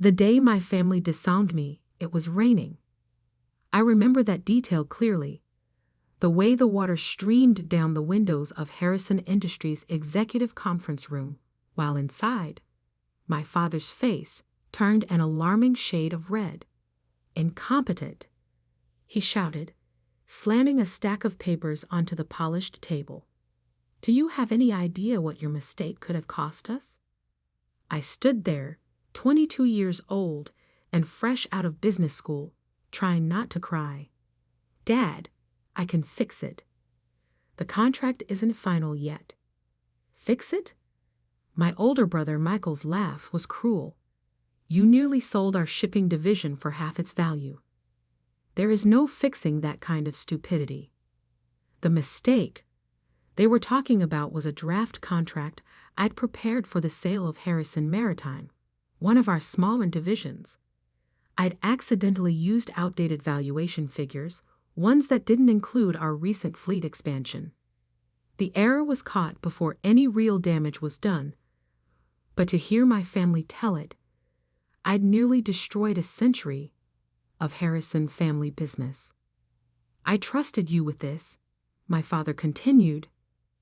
The day my family disowned me, it was raining. I remember that detail clearly. The way the water streamed down the windows of Harrison Industries' executive conference room, while inside, my father's face turned an alarming shade of red. "Incompetent!" he shouted, slamming a stack of papers onto the polished table. "Do you have any idea what your mistake could have cost us?" I stood there, 22 years old and fresh out of business school, trying not to cry. "Dad, I can fix it. The contract isn't final yet." "Fix it?" My older brother Michael's laugh was cruel. "You nearly sold our shipping division for half its value. There is no fixing that kind of stupidity." The mistake they were talking about was a draft contract I'd prepared for the sale of Harrison Maritime, one of our smaller divisions. I'd accidentally used outdated valuation figures, ones that didn't include our recent fleet expansion. The error was caught before any real damage was done, but to hear my family tell it, I'd nearly destroyed a century of Harrison family business. "I trusted you with this," my father continued,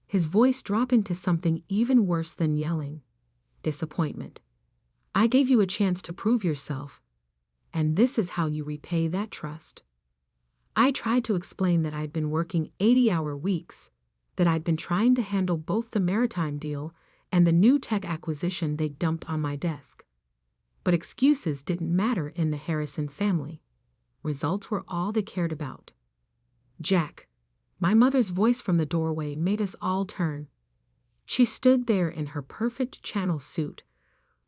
his voice dropping to something even worse than yelling: disappointment. "I gave you a chance to prove yourself, and this is how you repay that trust." I tried to explain that I'd been working 80-hour weeks, that I'd been trying to handle both the maritime deal and the new tech acquisition they dumped on my desk. But excuses didn't matter in the Harrison family. Results were all they cared about. "Jack," my mother's voice from the doorway made us all turn. She stood there in her perfect Channel suit,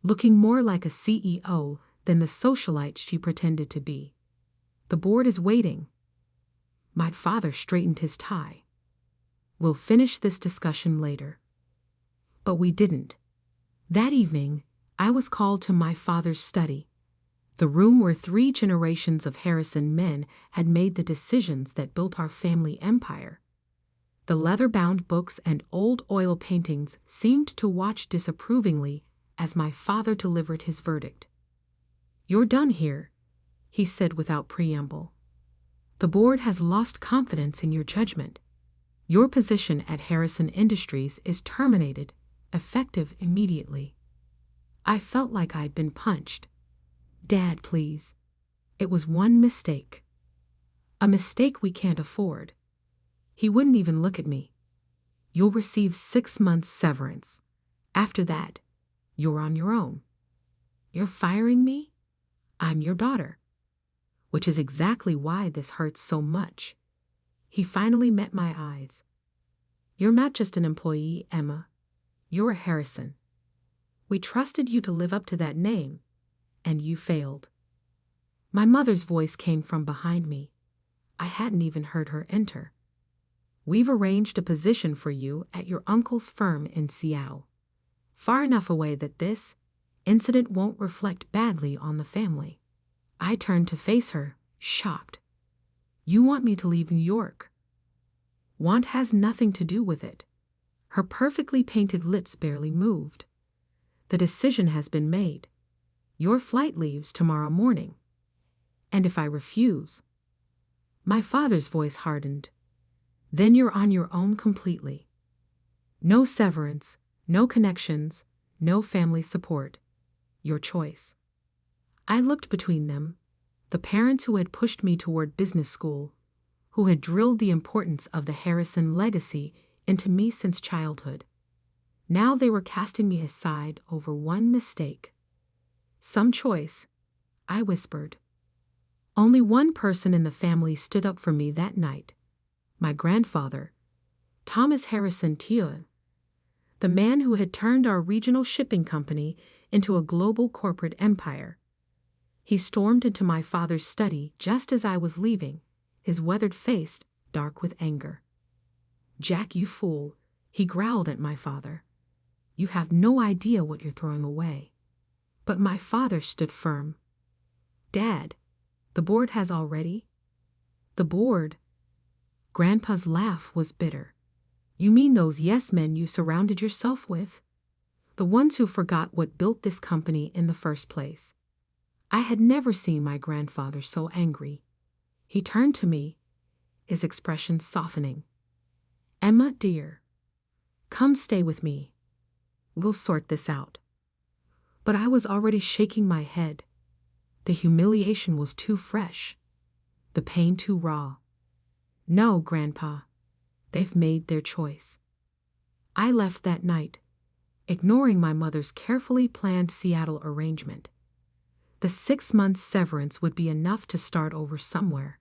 looking more like a CEO than the socialite she pretended to be. "The board is waiting." My father straightened his tie. "We'll finish this discussion later." But we didn't. That evening, I was called to my father's study, the room where 3 generations of Harrison men had made the decisions that built our family empire. The leather-bound books and old oil paintings seemed to watch disapprovingly as my father delivered his verdict. "You're done here," he said without preamble. "The board has lost confidence in your judgment. Your position at Harrison Industries is terminated, effective immediately." I felt like I'd been punched. "Dad, please. It was one mistake. A mistake we can't afford." He wouldn't even look at me. "You'll receive 6 months severance. After that, you're on your own." "You're firing me? I'm your daughter." "Which is exactly why this hurts so much." He finally met my eyes. "You're not just an employee, Emma. You're a Harrison. We trusted you to live up to that name, and you failed." My mother's voice came from behind me. I hadn't even heard her enter. "We've arranged a position for you at your uncle's firm in Seattle, far enough away that this incident won't reflect badly on the family." I turned to face her, shocked. "You want me to leave New York?" "Want has nothing to do with it." Her perfectly painted lips barely moved. "The decision has been made. Your flight leaves tomorrow morning." "And if I refuse?" My father's voice hardened. "Then you're on your own completely. No severance, no connections, no family support. Your choice." I looked between them, the parents who had pushed me toward business school, who had drilled the importance of the Harrison legacy into me since childhood. Now they were casting me aside over one mistake. "Some choice," I whispered. Only one person in the family stood up for me that night: my grandfather, Thomas Harrison Thiel, the man who had turned our regional shipping company into a global corporate empire. He stormed into my father's study just as I was leaving, his weathered face dark with anger. "Jack, you fool," he growled at my father. "You have no idea what you're throwing away." But my father stood firm. "Dad, the board has already—" "The board?" Grandpa's laugh was bitter. "You mean those yes-men you surrounded yourself with? The ones who forgot what built this company in the first place. I had never seen my grandfather so angry. He turned to me, his expression softening. "Emma, dear, come stay with me. We'll sort this out." But I was already shaking my head. The humiliation was too fresh, the pain too raw. "No, Grandpa, they've made their choice." I left that night, ignoring my mother's carefully planned Seattle arrangement. The 6 months severance would be enough to start over somewhere,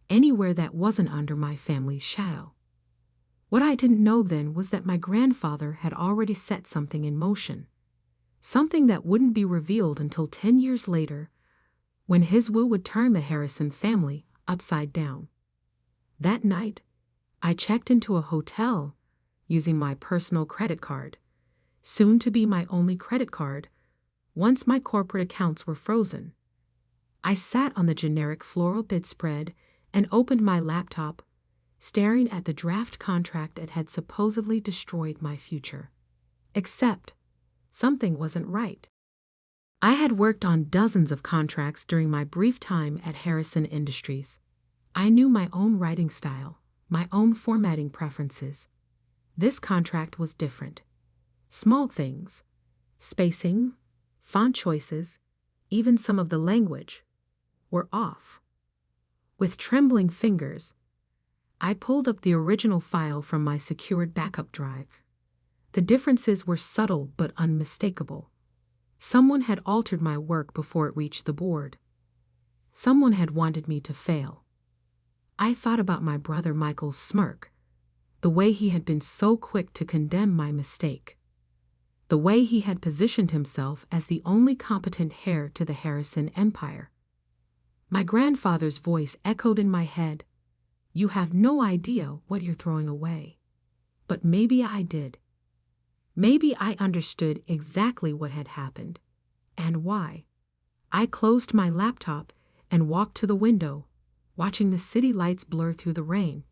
anywhere that wasn't under my family's shadow. What I didn't know then was that my grandfather had already set something in motion, something that wouldn't be revealed until 10 years later, when his will would turn the Harrison family upside down. That night, I checked into a hotel using my personal credit card, soon to be my only credit card, once my corporate accounts were frozen. I sat on the generic floral bedspread and opened my laptop, staring at the draft contract that had supposedly destroyed my future. Except, something wasn't right. I had worked on dozens of contracts during my brief time at Harrison Industries. I knew my own writing style, my own formatting preferences. This contract was different. Small things, spacing, font choices, even some of the language, were off. With trembling fingers, I pulled up the original file from my secured backup drive. The differences were subtle but unmistakable. Someone had altered my work before it reached the board. Someone had wanted me to fail. I thought about my brother Michael's smirk, the way he had been so quick to condemn my mistake, the way he had positioned himself as the only competent heir to the Harrison empire. My grandfather's voice echoed in my head, "You have no idea what you're throwing away." But maybe I did. Maybe I understood exactly what had happened, and why. I closed my laptop and walked to the window, watching the city lights blur through the rain.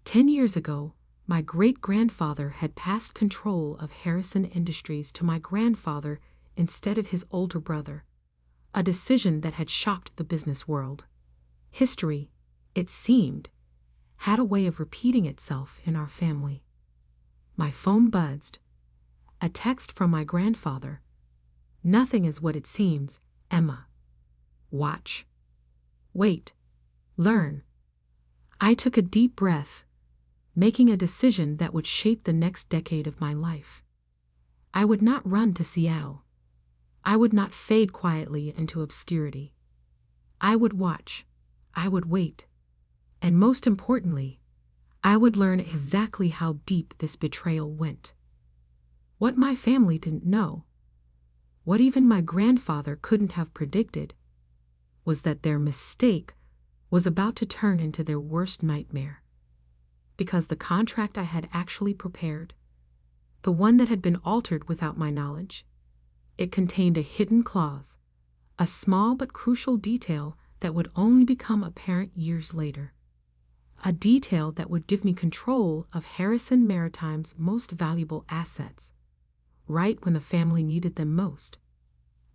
10 years ago, my great-grandfather had passed control of Harrison Industries to my grandfather instead of his older brother, a decision that had shocked the business world. History, it seemed, had a way of repeating itself in our family. My phone buzzed. A text from my grandfather. "Nothing is what it seems, Emma. Watch. Wait. Learn." I took a deep breath, making a decision that would shape the next decade of my life. I would not run to Seattle. I would not fade quietly into obscurity. I would watch. I would wait. And most importantly, I would learn exactly how deep this betrayal went. What my family didn't know, what even my grandfather couldn't have predicted, was that their mistake was about to turn into their worst nightmare. Because the contract I had actually prepared, the one that had been altered without my knowledge, it contained a hidden clause, a small but crucial detail that would only become apparent years later. A detail that would give me control of Harrison Maritime's most valuable assets, right when the family needed them most.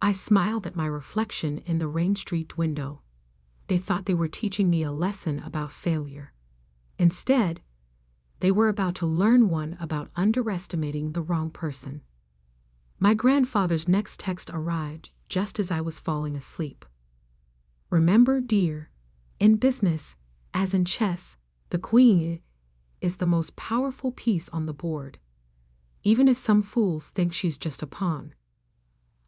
I smiled at my reflection in the rain-streaked window. They thought they were teaching me a lesson about failure. Instead, they were about to learn one about underestimating the wrong person. My grandfather's next text arrived just as I was falling asleep. "Remember, dear, in business, as in chess, the queen is the most powerful piece on the board, even if some fools think she's just a pawn."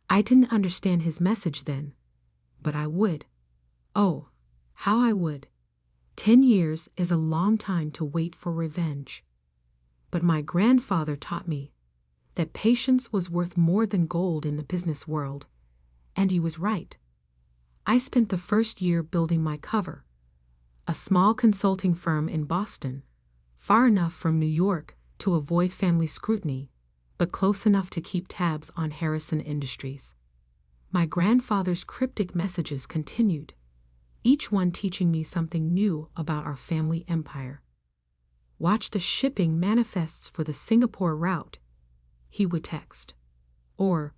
I didn't understand his message then, but I would. Oh, how I would. 10 years is a long time to wait for revenge. But my grandfather taught me that patience was worth more than gold in the business world, and he was right. I spent the first year building my cover, a small consulting firm in Boston, far enough from New York to avoid family scrutiny, but close enough to keep tabs on Harrison Industries. My grandfather's cryptic messages continued, each one teaching me something new about our family empire. "Watch the shipping manifests for the Singapore route," he would text. Or,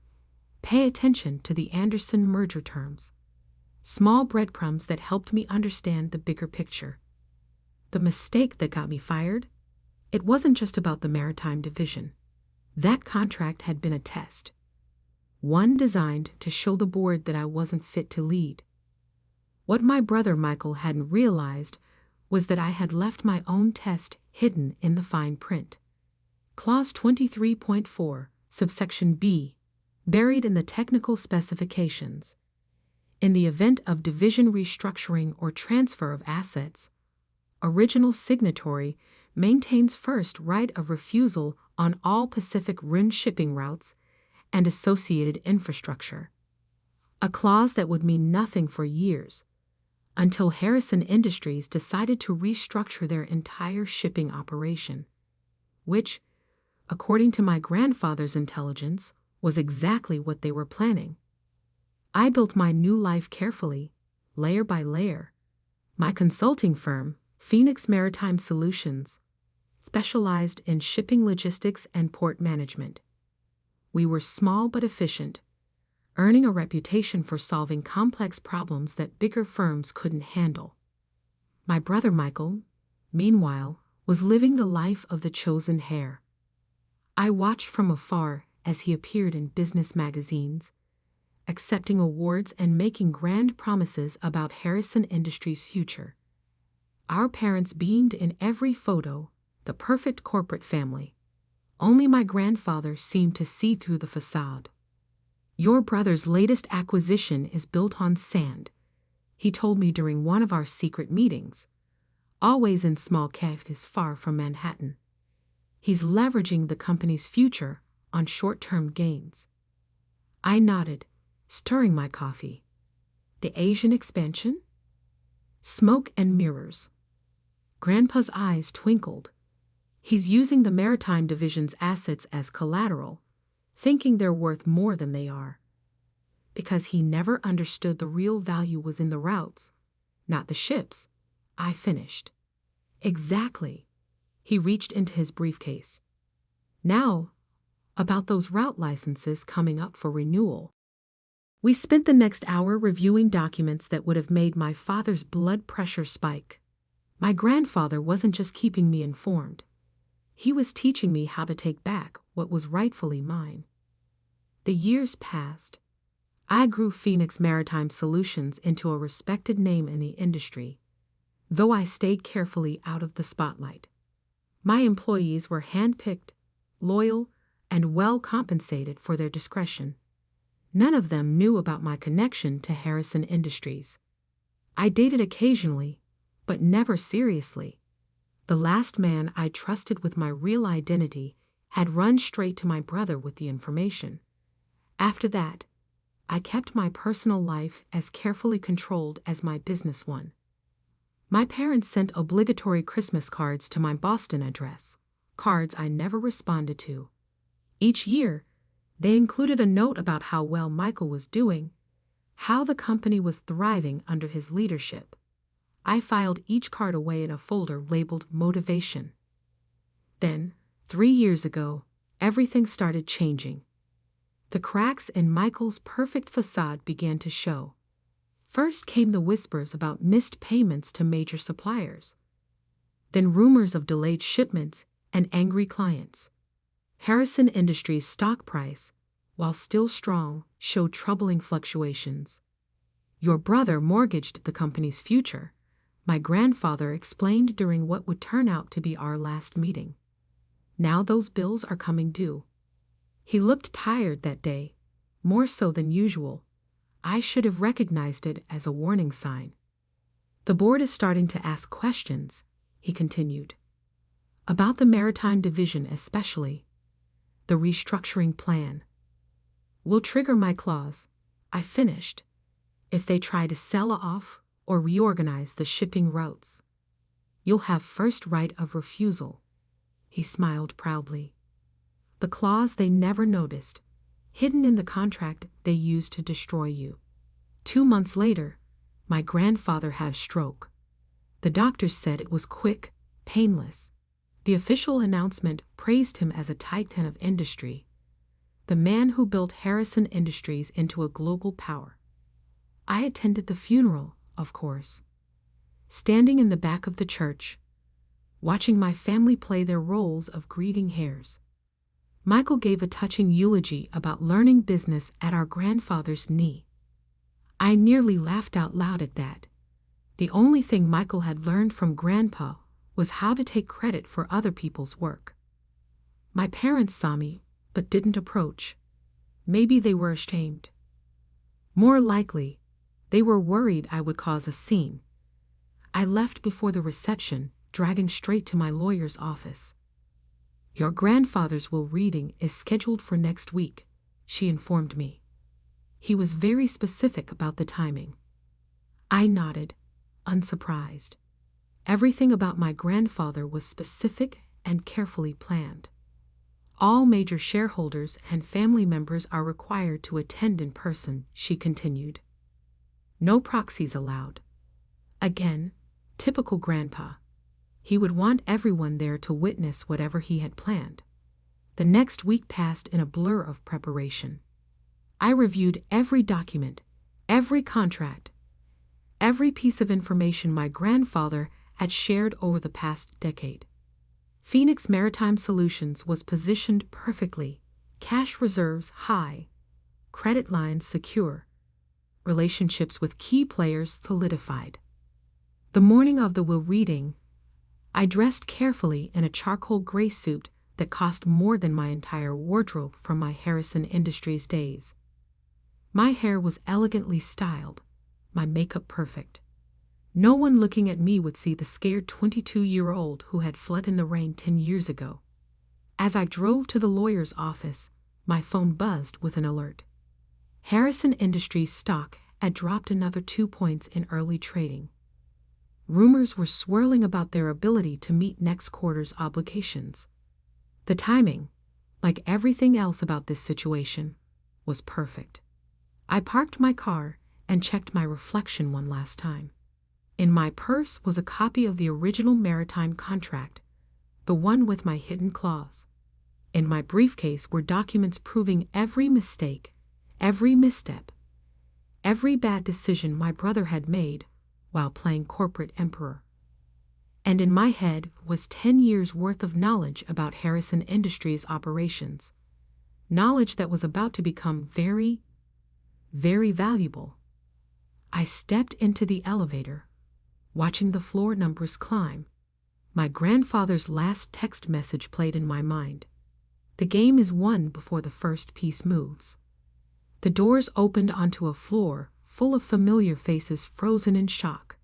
Pay attention to the Anderson merger terms. Small breadcrumbs that helped me understand the bigger picture. The mistake that got me fired? It wasn't just about the maritime division. That contract had been a test. One designed to show the board that I wasn't fit to lead. What my brother Michael hadn't realized was that I had left my own test hidden in the fine print. Clause 23.4, subsection B, buried in the technical specifications. In the event of division restructuring or transfer of assets, original signatory maintains first right of refusal on all Pacific Rim shipping routes and associated infrastructure. A clause that would mean nothing for years, until Harrison Industries decided to restructure their entire shipping operation, which, according to my grandfather's intelligence, was exactly what they were planning. I built my new life carefully, layer by layer. My consulting firm, Phoenix Maritime Solutions, specialized in shipping logistics and port management. We were small but efficient, earning a reputation for solving complex problems that bigger firms couldn't handle. My brother Michael, meanwhile, was living the life of the chosen heir. I watched from afar as he appeared in business magazines, accepting awards and making grand promises about Harrison Industries' future. Our parents beamed in every photo, the perfect corporate family. Only my grandfather seemed to see through the facade. "Your brother's latest acquisition is built on sand," he told me during one of our secret meetings, always in small cafes far from Manhattan. "He's leveraging the company's future on short-term gains." I nodded, stirring my coffee. "The Asian expansion?" Smoke and mirrors. Grandpa's eyes twinkled. "He's using the Maritime Division's assets as collateral, thinking they're worth more than they are. Because he never understood the real value was in the routes, not the ships," I finished. "Exactly." He reached into his briefcase. "Now, about those route licenses coming up for renewal." We spent the next hour reviewing documents that would have made my father's blood pressure spike. My grandfather wasn't just keeping me informed. He was teaching me how to take back what was rightfully mine. The years passed. I grew Phoenix Maritime Solutions into a respected name in the industry, though I stayed carefully out of the spotlight. My employees were handpicked, loyal, and well compensated for their discretion. None of them knew about my connection to Harrison Industries. I dated occasionally, but never seriously. The last man I trusted with my real identity had run straight to my brother with the information. After that, I kept my personal life as carefully controlled as my business one. My parents sent obligatory Christmas cards to my Boston address, cards I never responded to. Each year, they included a note about how well Michael was doing, how the company was thriving under his leadership. I filed each card away in a folder labeled Motivation. Then, 3 years ago, everything started changing. The cracks in Michael's perfect facade began to show. First came the whispers about missed payments to major suppliers. Then rumors of delayed shipments and angry clients. Harrison Industries' stock price, while still strong, showed troubling fluctuations. "Your brother mortgaged the company's future," my grandfather explained during what would turn out to be our last meeting. "Now those bills are coming due." He looked tired that day, more so than usual. I should have recognized it as a warning sign. "The board is starting to ask questions," he continued. "About the Maritime Division especially. The restructuring plan. Will trigger my clause," I finished, "if they try to sell off or reorganize the shipping routes. You'll have first right of refusal." He smiled proudly. "The clause they never noticed, hidden in the contract they used to destroy you." 2 months later, my grandfather had a stroke. The doctors said it was quick, painless. The official announcement praised him as a titan of industry. the man who built Harrison Industries into a global power. I attended the funeral, of course, standing in the back of the church, watching my family play their roles of grieving heirs. Michael gave a touching eulogy about learning business at our grandfather's knee. I nearly laughed out loud at that. The only thing Michael had learned from Grandpa was how to take credit for other people's work. My parents saw me, but didn't approach. Maybe they were ashamed. More likely, they were worried I would cause a scene. I left before the reception, driving straight to my lawyer's office. "Your grandfather's will reading is scheduled for next week," she informed me. He was very specific about the timing. I nodded, unsurprised. Everything about my grandfather was specific and carefully planned. "All major shareholders and family members are required to attend in person," she continued. "No proxies allowed." Again, typical Grandpa. He would want everyone there to witness whatever he had planned. The next week passed in a blur of preparation. I reviewed every document, every contract, every piece of information my grandfather had shared over the past decade. Phoenix Maritime Solutions was positioned perfectly, cash reserves high, credit lines secure, relationships with key players solidified. The morning of the will reading, I dressed carefully in a charcoal gray suit that cost more than my entire wardrobe from my Harrison Industries days. My hair was elegantly styled, my makeup perfect. No one looking at me would see the scared 22-year-old who had fled in the rain 10 years ago. As I drove to the lawyer's office, my phone buzzed with an alert. Harrison Industries stock had dropped another 2 points in early trading. Rumors were swirling about their ability to meet next quarter's obligations. The timing, like everything else about this situation, was perfect. I parked my car and checked my reflection one last time. In my purse was a copy of the original maritime contract, the one with my hidden clause. In my briefcase were documents proving every mistake, every misstep, every bad decision my brother had made while playing corporate emperor. And in my head was 10 years' worth of knowledge about Harrison Industries operations, knowledge that was about to become very, very valuable. I stepped into the elevator, watching the floor numbers climb. My grandfather's last text message played in my mind. The game is won before the first piece moves. The doors opened onto a floor full of familiar faces frozen in shock.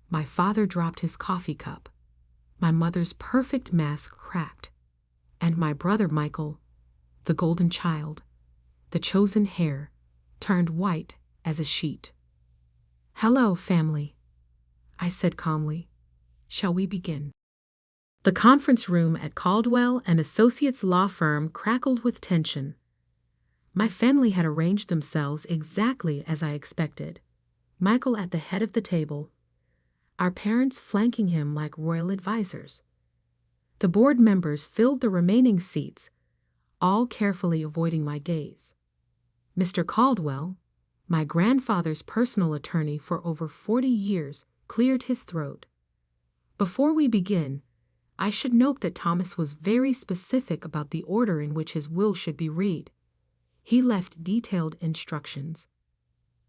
My father dropped his coffee cup. My mother's perfect mask cracked. And my brother Michael, the golden child, the chosen heir, turned white as a sheet. "Hello, family," I said calmly. "Shall we begin?" The conference room at Caldwell and Associates law firm crackled with tension. My family had arranged themselves exactly as I expected. Michael at the head of the table, our parents flanking him like royal advisors. The board members filled the remaining seats, all carefully avoiding my gaze. Mr. Caldwell, my grandfather's personal attorney for over 40 years, cleared his throat. "Before we begin, I should note that Thomas was very specific about the order in which his will should be read. He left detailed instructions."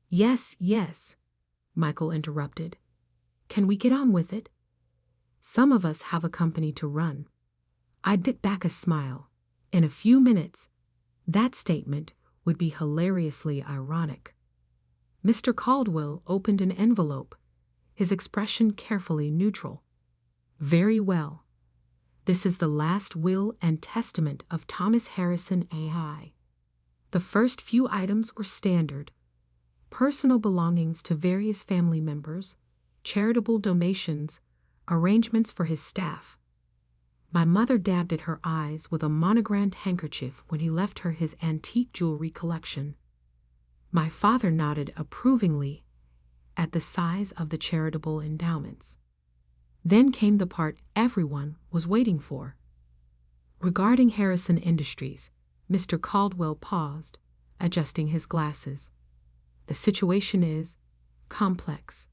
Yes, Michael interrupted. "Can we get on with it? Some of us have a company to run." I bit back a smile. In a few minutes, that statement would be hilariously ironic. Mr. Caldwell opened an envelope, his expression carefully neutral. "Very well. This is the last will and testament of Thomas Harrison AI. The first few items were standard: personal belongings to various family members, charitable donations, arrangements for his staff." My mother dabbed at her eyes with a monogrammed handkerchief when he left her his antique jewelry collection. My father nodded approvingly at the size of the charitable endowments. Then came the part everyone was waiting for. Regarding Harrison Industries, Mr. Caldwell paused, adjusting his glasses. The situation is complex.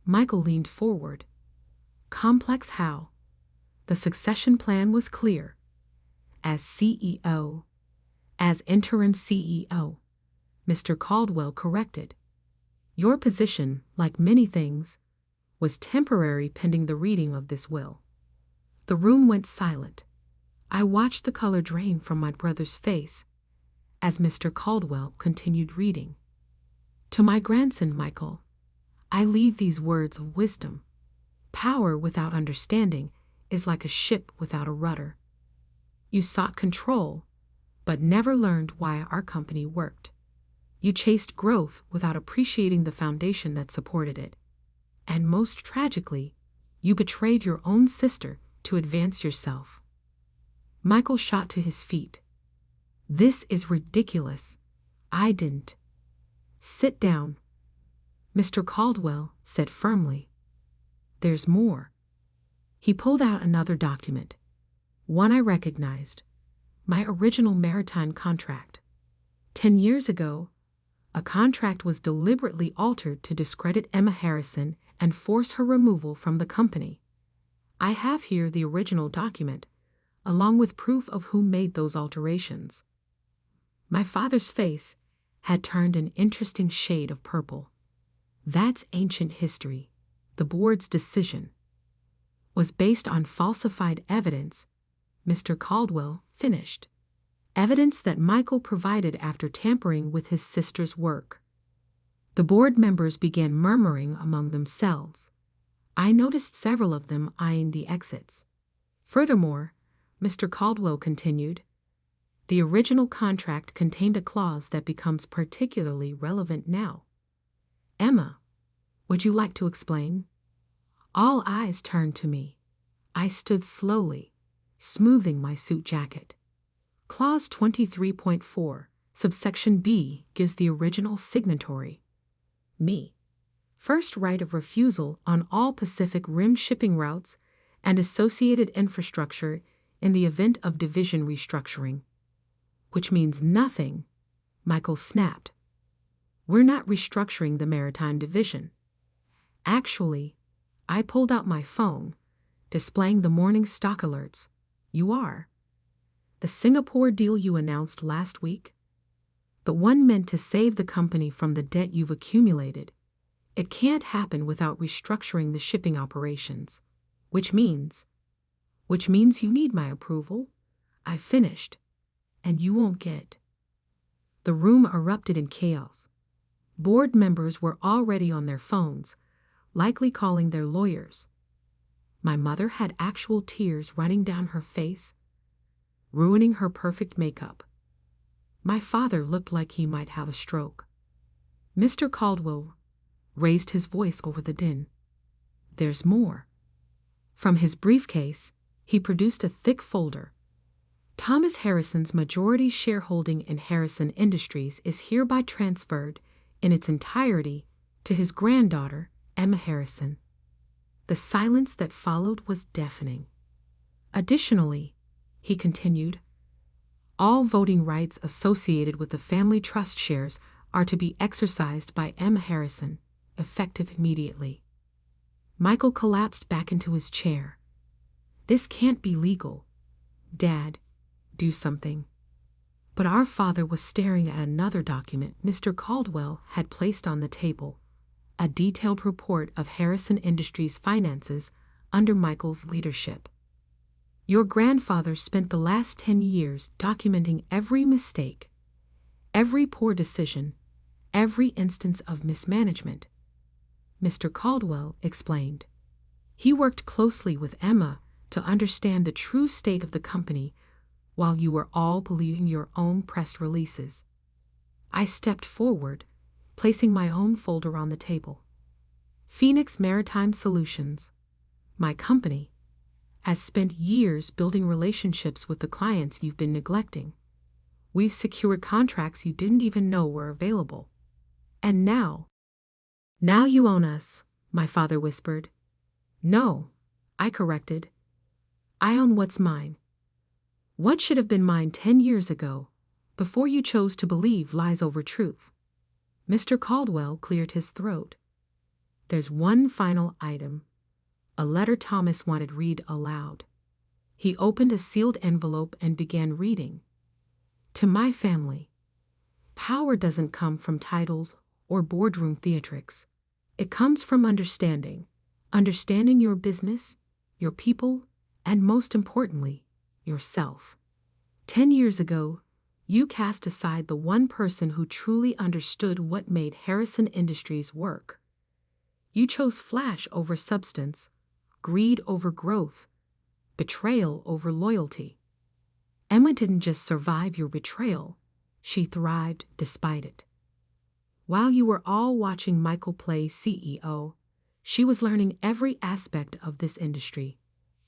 Michael leaned forward. Complex how? The succession plan was clear. As CEO, as interim CEO, Mr. Caldwell corrected. Your position, like many things, was temporary pending the reading of this will. The room went silent. I watched the color drain from my brother's face as Mr. Caldwell continued reading. To my grandson, Michael, I leave these words of wisdom. Power without understanding is like a ship without a rudder. You sought control, but never learned why our company worked. You chased growth without appreciating the foundation that supported it. And most tragically, you betrayed your own sister to advance yourself. Michael shot to his feet. This is ridiculous. I didn't. Sit down, Mr. Caldwell said firmly. There's more. He pulled out another document, one I recognized, my original maritime contract. 10 years ago, a contract was deliberately altered to discredit Emma Harrison and force her removal from the company. I have here the original document, along with proof of who made those alterations. My father's face had turned an interesting shade of purple. That's ancient history. The board's decision was based on falsified evidence, Mr. Caldwell finished. Evidence that Michael provided after tampering with his sister's work. The board members began murmuring among themselves. I noticed several of them eyeing the exits. Furthermore, Mr. Caldwell continued, the original contract contained a clause that becomes particularly relevant now. Emma, would you like to explain? All eyes turned to me. I stood slowly, smoothing my suit jacket. Clause 23.4, subsection B, gives the original signatory, me, first right of refusal on all Pacific Rim shipping routes and associated infrastructure in the event of division restructuring. Which means nothing, Michael snapped. We're not restructuring the maritime division. Actually, I pulled out my phone, displaying the morning stock alerts. You are. The Singapore deal you announced last week? The one meant to save the company from the debt you've accumulated. It can't happen without restructuring the shipping operations. Which means you need my approval. I finished. And you won't get. The room erupted in chaos. Board members were already on their phones, likely calling their lawyers. My mother had actual tears running down her face, ruining her perfect makeup. My father looked like he might have a stroke. Mr. Caldwell raised his voice over the din. There's more. From his briefcase, he produced a thick folder. Thomas Harrison's majority shareholding in Harrison Industries is hereby transferred in its entirety to his granddaughter, Emma Harrison. The silence that followed was deafening. Additionally, he continued, all voting rights associated with the family trust shares are to be exercised by Emma Harrison, effective immediately. Michael collapsed back into his chair. This can't be legal. Dad, do something. But our father was staring at another document Mr. Caldwell had placed on the table, a detailed report of Harrison Industries' finances under Michael's leadership. Your grandfather spent the last 10 years documenting every mistake, every poor decision, every instance of mismanagement. Mr. Caldwell explained. He worked closely with Emma to understand the true state of the company while you were all believing your own press releases. I stepped forward, placing my own folder on the table. Phoenix Maritime Solutions, my company, has spent years building relationships with the clients you've been neglecting. We've secured contracts you didn't even know were available. And now you own us, my father whispered. No, I corrected. I own what's mine. What should have been mine 10 years ago, before you chose to believe lies over truth? Mr. Caldwell cleared his throat. There's one final item. A letter Thomas wanted read aloud. He opened a sealed envelope and began reading. To my family. Power doesn't come from titles or boardroom theatrics. It comes from understanding. Understanding your business, your people, and most importantly, yourself. 10 years ago, you cast aside the one person who truly understood what made Harrison Industries work. You chose flash over substance, greed over growth, betrayal over loyalty. Emma didn't just survive your betrayal, she thrived despite it. While you were all watching Michael play CEO, she was learning every aspect of this industry.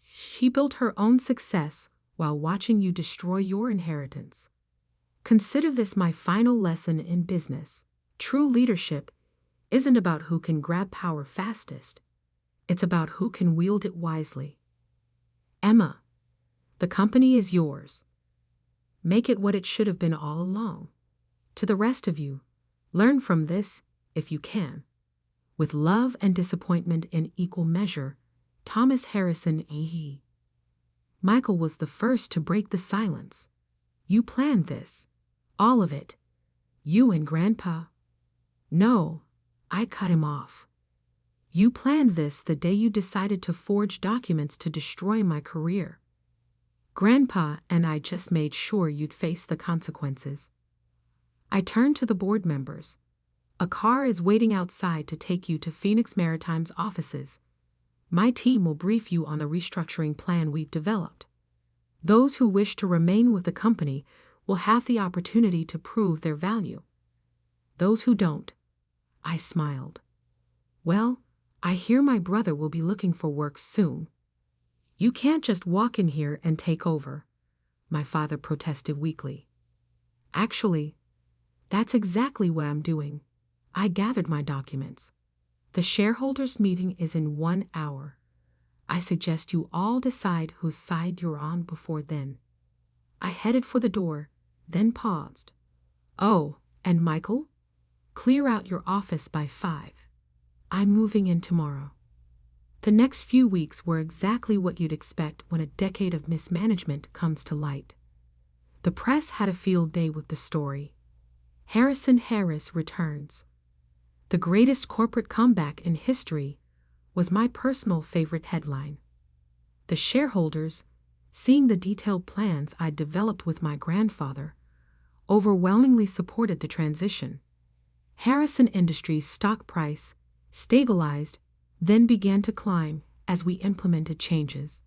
She built her own success while watching you destroy your inheritance. Consider this my final lesson in business. True leadership isn't about who can grab power fastest. It's about who can wield it wisely. Emma, the company is yours. Make it what it should have been all along. To the rest of you, learn from this if you can. With love and disappointment in equal measure, Thomas Harrison A.E. Michael was the first to break the silence. You planned this. All of it. You and Grandpa. No, I cut him off. You planned this the day you decided to forge documents to destroy my career. Grandpa and I just made sure you'd face the consequences. I turned to the board members. A car is waiting outside to take you to Phoenix Maritime's offices. My team will brief you on the restructuring plan we've developed. Those who wish to remain with the company will have the opportunity to prove their value. Those who don't, I smiled. Well, I hear my brother will be looking for work soon. You can't just walk in here and take over, my father protested weakly. Actually, that's exactly what I'm doing. I gathered my documents. The shareholders' meeting is in 1 hour. I suggest you all decide whose side you're on before then. I headed for the door, then paused. Oh, and Michael? Clear out your office by 5. I'm moving in tomorrow. The next few weeks were exactly what you'd expect when a decade of mismanagement comes to light. The press had a field day with the story. Harrison Harris returns. The greatest corporate comeback in history was my personal favorite headline. The shareholders, seeing the detailed plans I'd developed with my grandfather, overwhelmingly supported the transition. Harrison Industries' stock price stabilized, then began to climb as we implemented changes.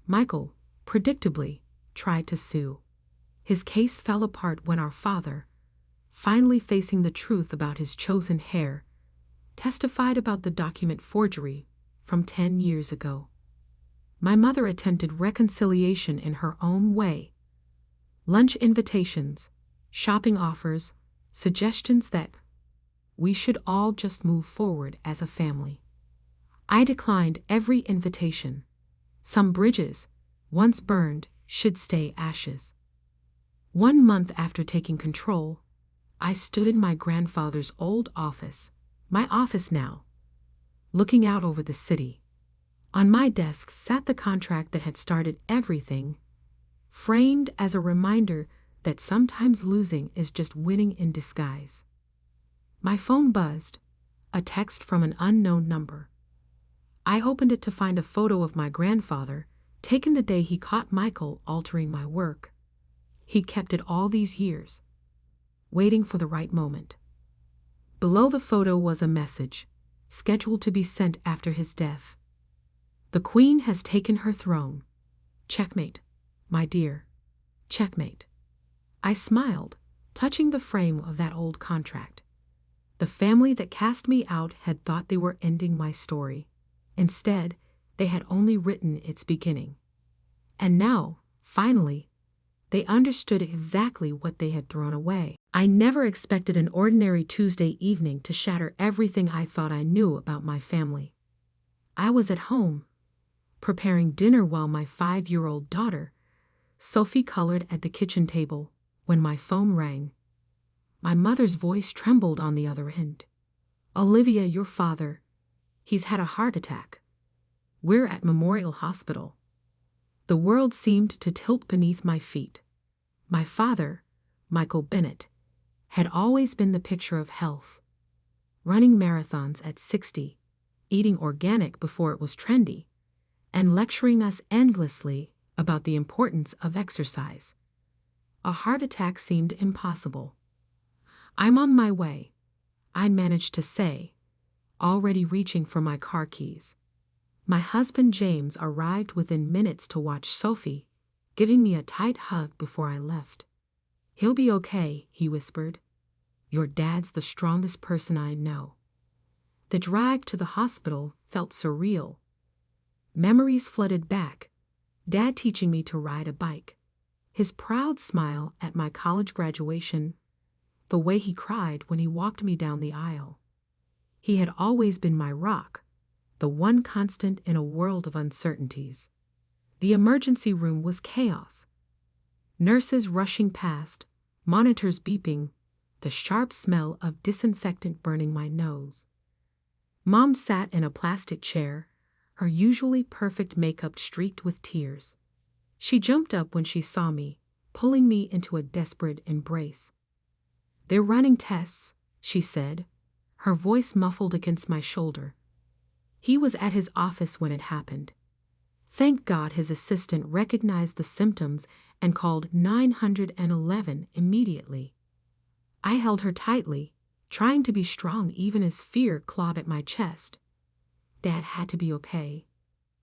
Michael, predictably, tried to sue. His case fell apart when our father, finally facing the truth about his chosen heir, testified about the document forgery from 10 years ago. My mother attempted reconciliation in her own way. Lunch invitations, shopping offers, suggestions that we should all just move forward as a family. I declined every invitation. Some bridges, once burned, should stay ashes. 1 month after taking control, I stood in my grandfather's old office, my office now, looking out over the city. On my desk sat the contract that had started everything, framed as a reminder that sometimes losing is just winning in disguise. My phone buzzed, a text from an unknown number. I opened it to find a photo of my grandfather, taken the day he caught Michael altering my work. He'd kept it all these years, waiting for the right moment. Below the photo was a message, scheduled to be sent after his death. The Queen has taken her throne. Checkmate, my dear. Checkmate. I smiled, touching the frame of that old contract. The family that cast me out had thought they were ending my story. Instead, they had only written its beginning. And now, finally, they understood exactly what they had thrown away. I never expected an ordinary Tuesday evening to shatter everything I thought I knew about my family. I was at home, preparing dinner while my 5-year-old daughter Sophie colored at the kitchen table when my phone rang. My mother's voice trembled on the other end. "Olivia, your father. He's had a heart attack. We're at Memorial Hospital." The world seemed to tilt beneath my feet. My father, Michael Bennett, had always been the picture of health. Running marathons at 60, eating organic before it was trendy, and lecturing us endlessly about the importance of exercise. A heart attack seemed impossible. "I'm on my way," I managed to say, already reaching for my car keys. My husband James arrived within minutes to watch Sophie, giving me a tight hug before I left. "He'll be okay," he whispered. "Your dad's the strongest person I know." The drive to the hospital felt surreal. Memories flooded back. Dad teaching me to ride a bike, his proud smile at my college graduation, the way he cried when he walked me down the aisle. He had always been my rock, the one constant in a world of uncertainties. The emergency room was chaos. Nurses rushing past, monitors beeping, the sharp smell of disinfectant burning my nose. Mom sat in a plastic chair, her usually perfect makeup streaked with tears. She jumped up when she saw me, pulling me into a desperate embrace. "They're running tests," she said, her voice muffled against my shoulder. He was at his office when it happened. Thank God his assistant recognized the symptoms and called 911 immediately. I held her tightly, trying to be strong even as fear clawed at my chest. Dad had to be okay.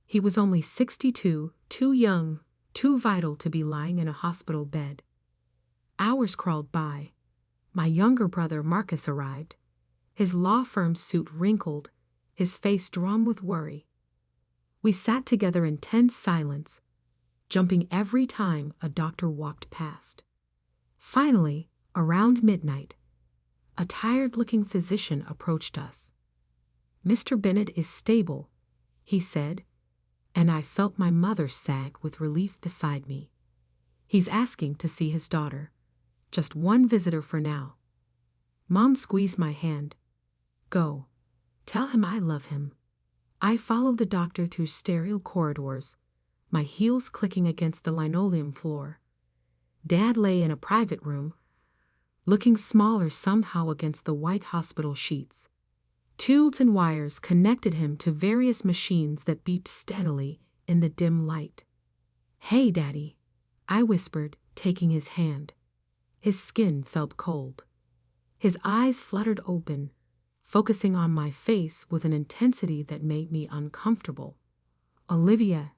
He was only 62, too young, too vital to be lying in a hospital bed. Hours crawled by. My younger brother Marcus arrived, his law firm suit wrinkled, his face drawn with worry. We sat together in tense silence, jumping every time a doctor walked past. Finally, around midnight, a tired-looking physician approached us. "Mr. Bennett is stable," he said, and I felt my mother sag with relief beside me. "He's asking to see his daughter. Just one visitor for now." Mom squeezed my hand. "Go. Tell him I love him." I followed the doctor through sterile corridors, my heels clicking against the linoleum floor. Dad lay in a private room, looking smaller somehow against the white hospital sheets. Tubes and wires connected him to various machines that beeped steadily in the dim light. "Hey, Daddy," I whispered, taking his hand. His skin felt cold. His eyes fluttered open, focusing on my face with an intensity that made me uncomfortable. "Olivia,"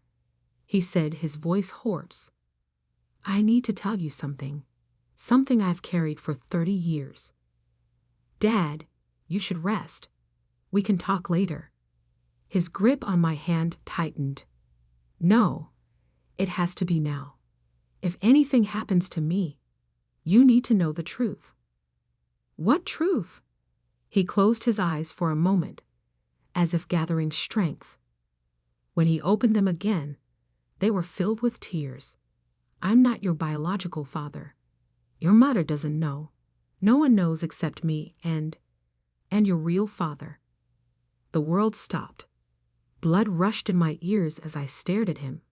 he said, his voice hoarse, "I need to tell you something. Something I've carried for 30 years. Dad, you should rest. We can talk later." His grip on my hand tightened. "No, it has to be now. If anything happens to me, you need to know the truth." "What truth?" He closed his eyes for a moment, as if gathering strength. When he opened them again, they were filled with tears. "I'm not your biological father. Your mother doesn't know. No one knows except me and your real father." The world stopped. Blood rushed in my ears as I stared at him,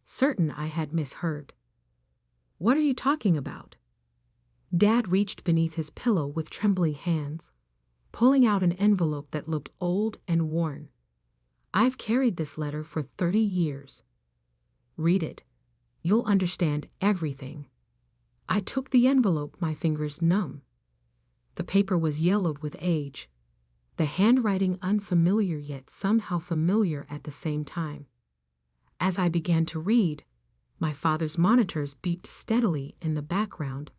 certain I had misheard. "What are you talking about?" Dad reached beneath his pillow with trembling hands, pulling out an envelope that looked old and worn. "I've carried this letter for 30 years. Read it. You'll understand everything." I took the envelope, my fingers numb. The paper was yellowed with age, the handwriting unfamiliar yet somehow familiar at the same time. As I began to read, my father's monitors beeped steadily in the background,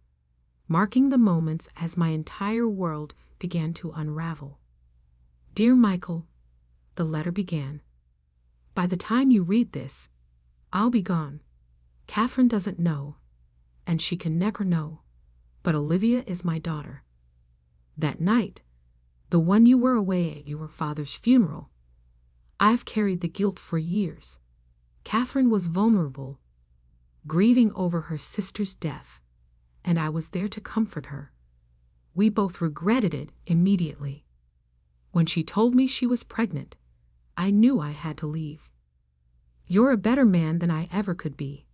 marking the moments as my entire world began to unravel. "Dear Michael," the letter began, "by the time you read this, I'll be gone. Catherine doesn't know, and she can never know, but Olivia is my daughter. That night, the one you were away at your father's funeral, I've carried the guilt for years. Catherine was vulnerable, grieving over her sister's death, and I was there to comfort her. We both regretted it immediately. When she told me she was pregnant, I knew I had to leave. You're a better man than I ever could be.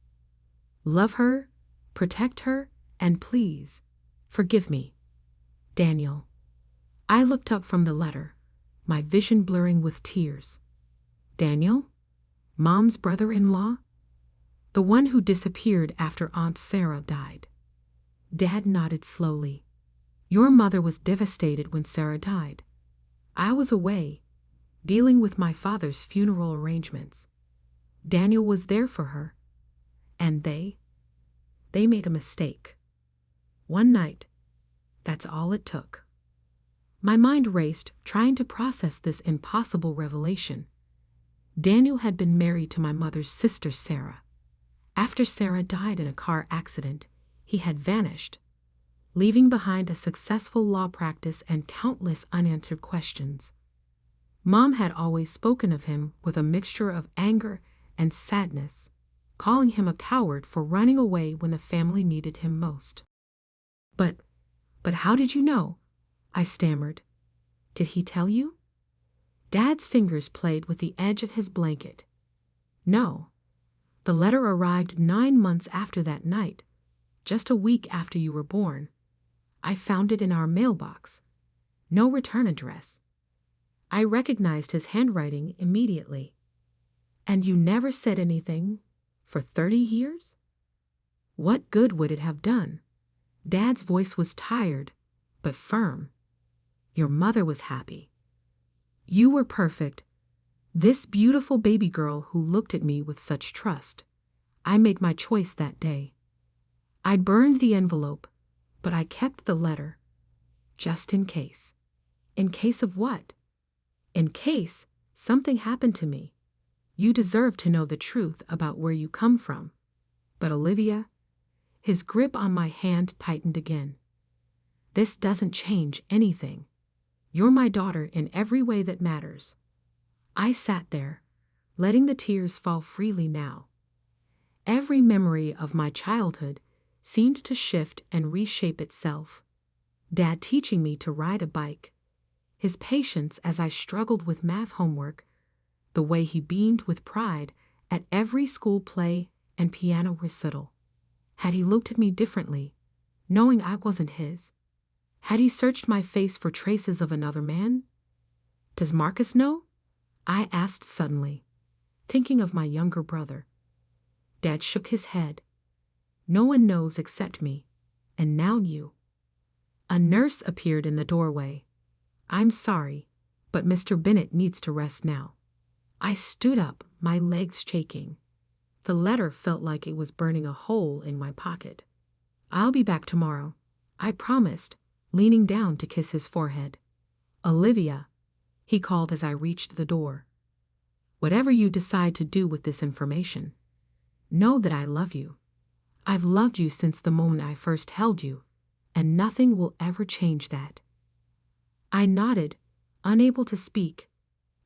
Love her, protect her, and please, forgive me. Daniel. I looked up from the letter, my vision blurring with tears. Daniel? Mom's brother-in-law? The one who disappeared after Aunt Sarah died. Dad nodded slowly. Your mother was devastated when Sarah died. I was away, dealing with my father's funeral arrangements. Daniel was there for her. And they made a mistake. One night, that's all it took. My mind raced, trying to process this impossible revelation. Daniel had been married to my mother's sister, Sarah. After Sarah died in a car accident, he had vanished, leaving behind a successful law practice and countless unanswered questions. Mom had always spoken of him with a mixture of anger and sadness, calling him a coward for running away when the family needed him most. But how did you know? I stammered. Did he tell you? Dad's fingers played with the edge of his blanket. No. The letter arrived 9 months after that night, just a week after you were born. I found it in our mailbox. No return address. I recognized his handwriting immediately. And you never said anything for 30 years? What good would it have done? Dad's voice was tired, but firm. Your mother was happy. You were perfect. This beautiful baby girl who looked at me with such trust. I made my choice that day. I burned the envelope, but I kept the letter. Just in case. In case of what? In case something happened to me. You deserve to know the truth about where you come from. But Olivia, his grip on my hand tightened again. This doesn't change anything. You're my daughter in every way that matters. I sat there, letting the tears fall freely now. Every memory of my childhood seemed to shift and reshape itself. Dad teaching me to ride a bike, his patience as I struggled with math homework, the way he beamed with pride at every school play and piano recital. Had he looked at me differently, knowing I wasn't his? Had he searched my face for traces of another man? Does Marcus know? I asked suddenly, thinking of my younger brother. Dad shook his head. No one knows except me, and now you. A nurse appeared in the doorway. I'm sorry, but Mr. Bennett needs to rest now. I stood up, my legs shaking. The letter felt like it was burning a hole in my pocket. I'll be back tomorrow, I promised, leaning down to kiss his forehead. Olivia, he called as I reached the door. Whatever you decide to do with this information, know that I love you. I've loved you since the moment I first held you, and nothing will ever change that. I nodded, unable to speak,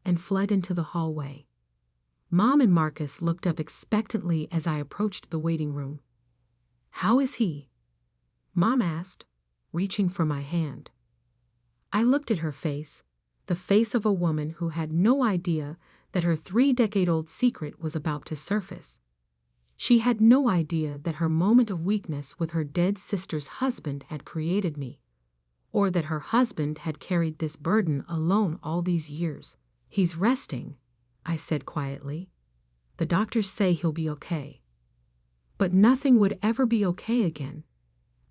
and fled into the hallway. Mom and Marcus looked up expectantly as I approached the waiting room. How is he? Mom asked, reaching for my hand. I looked at her face, the face of a woman who had no idea that her 3-decade-old secret was about to surface. She had no idea that her moment of weakness with her dead sister's husband had created me, or that her husband had carried this burden alone all these years. He's resting, I said quietly. The doctors say he'll be okay. But nothing would ever be okay again.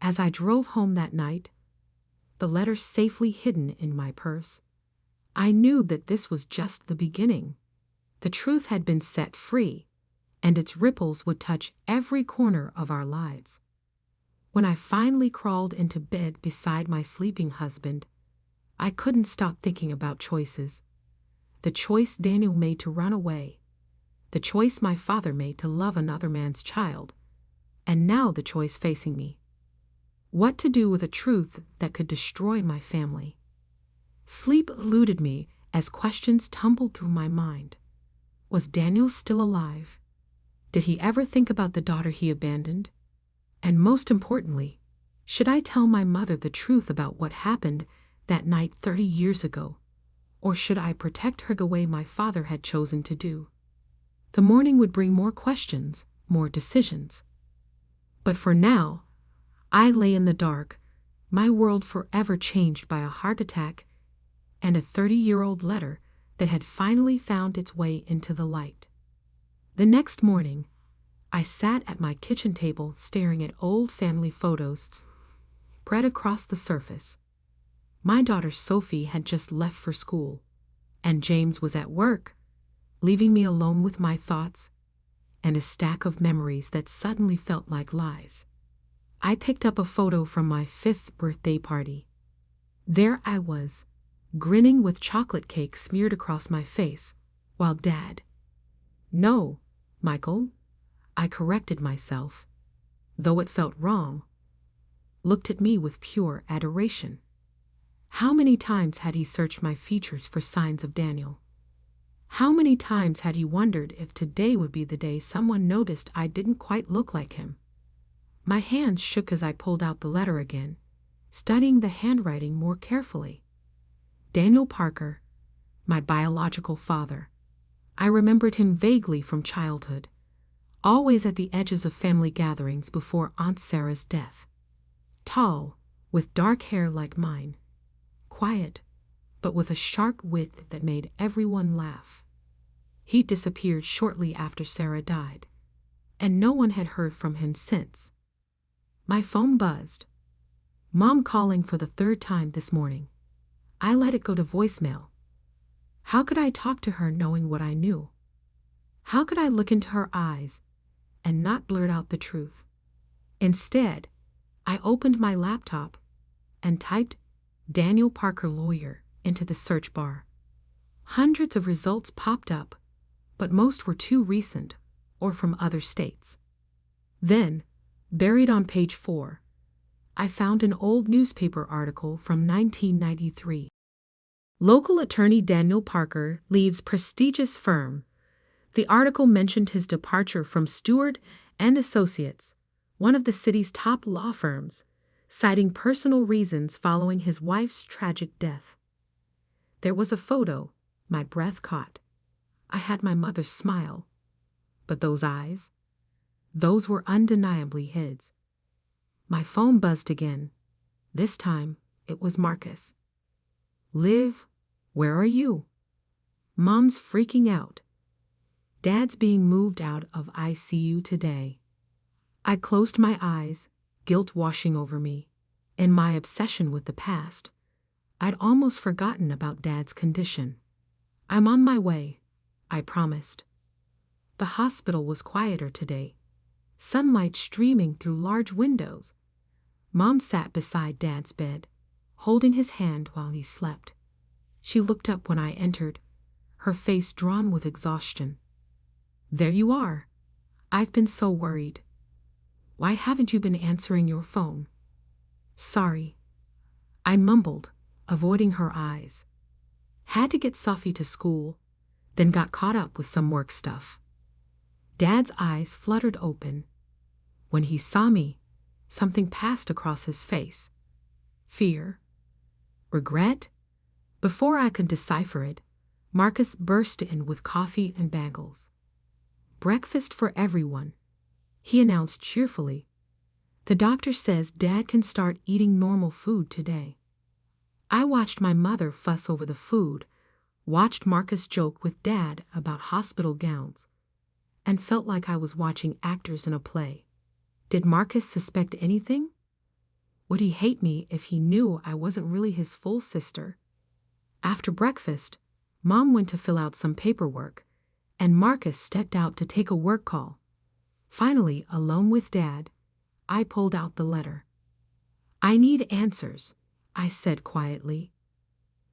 As I drove home that night, the letter safely hidden in my purse, I knew that this was just the beginning. The truth had been set free, and its ripples would touch every corner of our lives. When I finally crawled into bed beside my sleeping husband, I couldn't stop thinking about choices. The choice Daniel made to run away, the choice my father made to love another man's child, and now the choice facing me. What to do with a truth that could destroy my family? Sleep eluded me as questions tumbled through my mind. Was Daniel still alive? Did he ever think about the daughter he abandoned? And most importantly, should I tell my mother the truth about what happened that night 30 years ago? Or should I protect her the way my father had chosen to do? The morning would bring more questions, more decisions. But for now, I lay in the dark, my world forever changed by a heart attack and a 30-year-old letter that had finally found its way into the light. The next morning, I sat at my kitchen table staring at old family photos spread across the surface. My daughter Sophie had just left for school, and James was at work, leaving me alone with my thoughts and a stack of memories that suddenly felt like lies. I picked up a photo from my 5th birthday party. There I was, grinning with chocolate cake smeared across my face, while Dad— No, Michael, I corrected myself, though it felt wrong— looked at me with pure adoration. How many times had he searched my features for signs of Daniel? How many times had he wondered if today would be the day someone noticed I didn't quite look like him? My hands shook as I pulled out the letter again, studying the handwriting more carefully. Daniel Parker, my biological father. I remembered him vaguely from childhood, always at the edges of family gatherings before Aunt Sarah's death. Tall, with dark hair like mine. Quiet, but with a sharp wit that made everyone laugh. He disappeared shortly after Sarah died, and no one had heard from him since. My phone buzzed. Mom calling for the 3rd time this morning. I let it go to voicemail. How could I talk to her knowing what I knew? How could I look into her eyes and not blurt out the truth? Instead, I opened my laptop and typed Daniel Parker lawyer into the search bar. Hundreds of results popped up, but most were too recent or from other states. Then, buried on page 4, I found an old newspaper article from 1993. Local attorney Daniel Parker leaves prestigious firm. The article mentioned his departure from Stewart and Associates, one of the city's top law firms, citing personal reasons following his wife's tragic death. There was a photo my breath caught. I had my mother's smile. But those eyes? Those were undeniably his. My phone buzzed again. This time, it was Marcus. Liv, where are you? Mom's freaking out. Dad's being moved out of ICU today. I closed my eyes, guilt washing over me. In my obsession with the past, I'd almost forgotten about Dad's condition. I'm on my way, I promised. The hospital was quieter today, sunlight streaming through large windows. Mom sat beside Dad's bed, holding his hand while he slept. She looked up when I entered, her face drawn with exhaustion. There you are. I've been so worried. Why haven't you been answering your phone? Sorry. I mumbled, avoiding her eyes. Had to get Sophie to school, then got caught up with some work stuff. Dad's eyes fluttered open. When he saw me, something passed across his face. Fear? Regret? Before I could decipher it, Marcus burst in with coffee and bagels. Breakfast for everyone, he announced cheerfully. The doctor says Dad can start eating normal food today. I watched my mother fuss over the food, watched Marcus joke with Dad about hospital gowns, and felt like I was watching actors in a play. Did Marcus suspect anything? Would he hate me if he knew I wasn't really his full sister? After breakfast, Mom went to fill out some paperwork, and Marcus stepped out to take a work call. Finally, alone with Dad, I pulled out the letter. I need answers, I said quietly.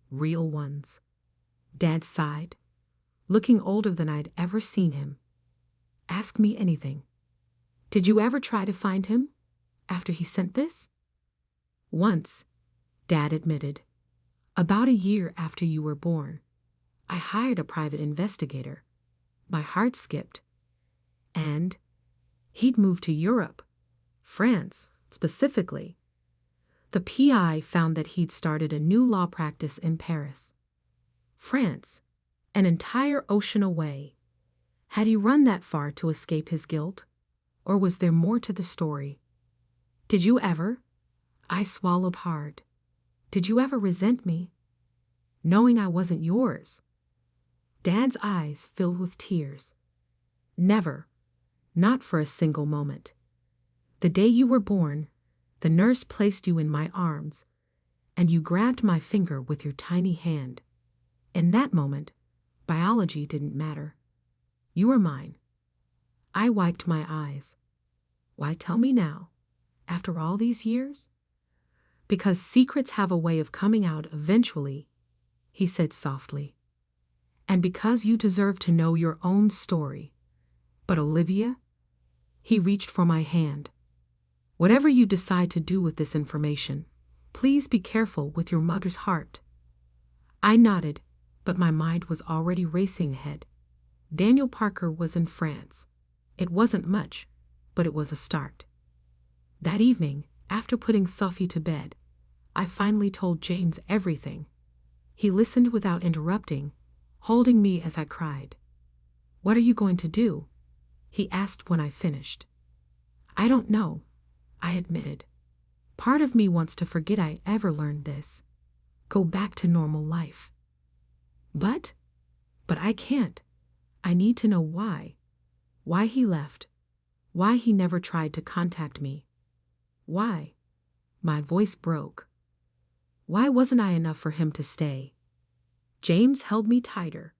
Real ones. Dad sighed, looking older than I'd ever seen him. Ask me anything. Did you ever try to find him after he sent this? Once, Dad admitted. About a year after you were born, I hired a private investigator. My heart skipped. And he'd moved to Europe, France specifically. The PI found that he'd started a new law practice in Paris. France, an entire ocean away. Had he run that far to escape his guilt? Or was there more to the story? Did you ever? I swallowed hard. Did you ever resent me? Knowing I wasn't yours? Dad's eyes filled with tears. Never. Not for a single moment. The day you were born, the nurse placed you in my arms, and you grabbed my finger with your tiny hand. In that moment, biology didn't matter. You were mine. I wiped my eyes. Why tell me now, after all these years? Because secrets have a way of coming out eventually, he said softly. And because you deserve to know your own story. But Olivia? He reached for my hand. Whatever you decide to do with this information, please be careful with your mother's heart. I nodded, but my mind was already racing ahead. Daniel Parker was in France. It wasn't much, but it was a start. That evening, after putting Sophie to bed, I finally told James everything. He listened without interrupting, holding me as I cried. "What are you going to do?" he asked when I finished. "I don't know," I admitted. "Part of me wants to forget I ever learned this. Go back to normal life. But I can't. I need to know why. Why he left. Why he never tried to contact me. Why?" My voice broke. Why wasn't I enough for him to stay? James held me tighter.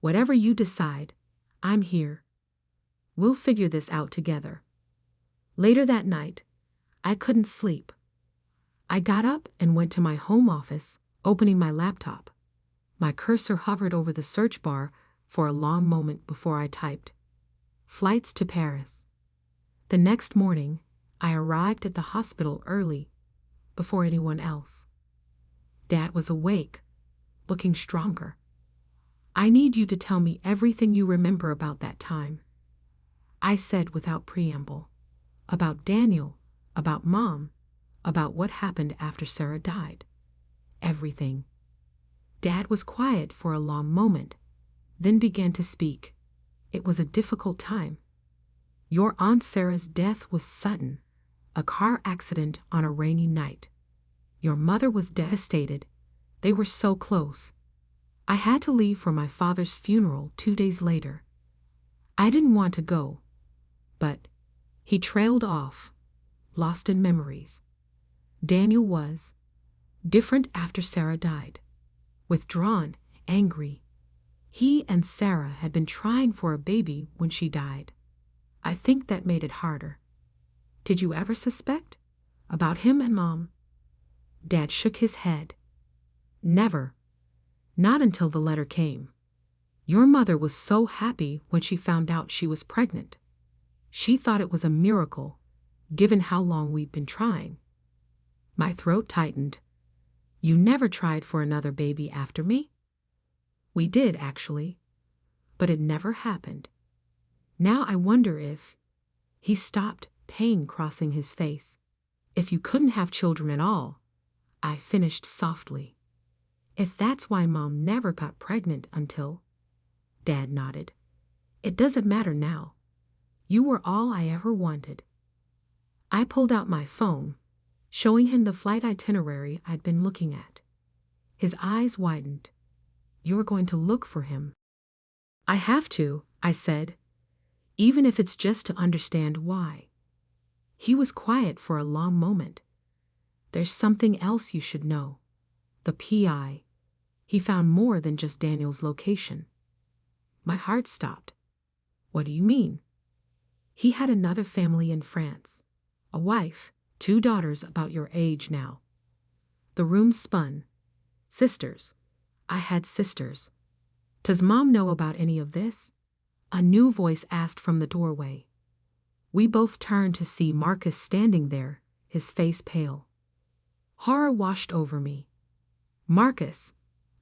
"Whatever you decide, I'm here. We'll figure this out together." Later that night, I couldn't sleep. I got up and went to my home office, opening my laptop. My cursor hovered over the search bar for a long moment before I typed, "Flights to Paris." The next morning, I arrived at the hospital early, before anyone else. Dad was awake, looking stronger. "I need you to tell me everything you remember about that time," I said without preamble. About Daniel, about Mom, about what happened after Sarah died. Everything. Dad was quiet for a long moment, then began to speak. It was a difficult time. "Your Aunt Sarah's death was sudden, a car accident on a rainy night. Your mother was devastated. They were so close. I had to leave for my father's funeral 2 days later. I didn't want to go, but..." He trailed off, lost in memories. Daniel was different after Sarah died. Withdrawn, angry. He and Sarah had been trying for a baby when she died. I think that made it harder. "Did you ever suspect? About him and Mom?" Dad shook his head. "Never. Not until the letter came. Your mother was so happy when she found out she was pregnant. She thought it was a miracle, given how long we'd been trying." My throat tightened. "You never tried for another baby after me?" "We did, actually, but it never happened. Now I wonder if..." He stopped, pain crossing his face. "If you couldn't have children at all," I finished softly. "If that's why Mom never got pregnant until..." Dad nodded. "It doesn't matter now. You were all I ever wanted." I pulled out my phone, showing him the flight itinerary I'd been looking at. His eyes widened. "You're going to look for him?" "I have to," I said, "even if it's just to understand why." He was quiet for a long moment. "There's something else you should know. The PI. He found more than just Daniel's location." My heart stopped. "What do you mean?" "He had another family in France. A wife, 2 daughters about your age now." The room spun. "Sisters. I had sisters. Does Mom know about any of this?" A new voice asked from the doorway. We both turned to see Marcus standing there, his face pale. Horror washed over me. "Marcus,